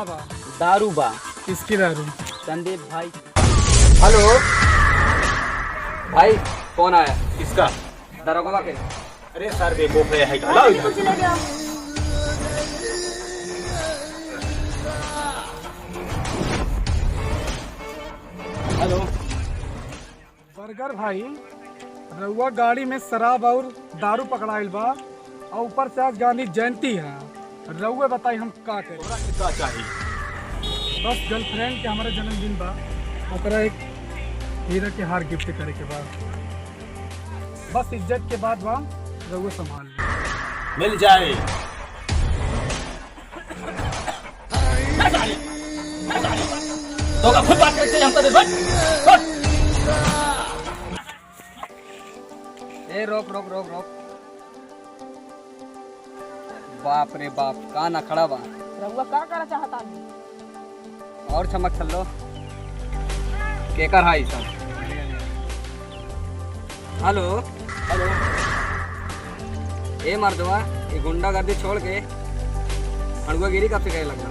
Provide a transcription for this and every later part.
का बा? दारू बा। किसकी दारू? संदीप भाई। हेलो भाई, कौन आया? किसका? दरोगा के। अरे सर बेवकूफ है डालो इधर। हेलो बर्गर भाई, रउआ गाड़ी में शराब और दारू पकड़ाइल बा और ऊपर से आज गांधी जयंती है। रउआ बताई हम का करें? तोरा कितना चाहिए? बस गर्लफ्रेंड के हमारे जन्मदिन बा, ओकरा एक हीरा के हार गिफ्ट करे के बाद, बस इज्जत के बाद बा, रउआ संभाल ली। मिल जाए। तो खुद बात करते हैं हम तो ए रोक रोक रोक रोक। बाप रे बाप, का ना खड़ा बा। रउआ का करा चाहता? और चमक चलो। केकर हाई सब? Hello hello. ए मर्दवा, ये गुंडागर्दी छोड़ के हड़ुआगिरी कब से करे लगना?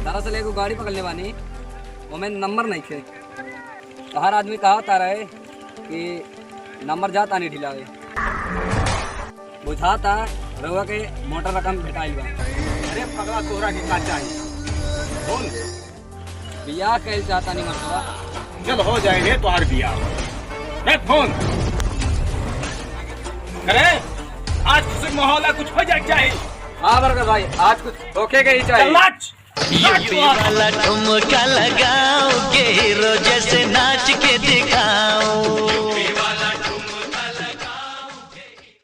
दरअसल एगो गाड़ी पकड़ने वानी, वो में नंबर नहीं थे। तो हर आदमी कहा था रहे कि नंबर जाता नहीं ढिलावे। बुझाता रउआ के मोटर रकम भेटाइल बा। अरे पगला, तोरा के का चाहिए? बोल। बियाह कैल चाहता नहीं मर्दवा। चल हो जाएंगे तो हर बिया। फोन अरे आज खुशी माहौल है, कुछ हो जाए चाहिए। हाँ बरगर भाई, आज कुछ ओके के ही चाहिए। नाच यूपी वाला ठुमका लगा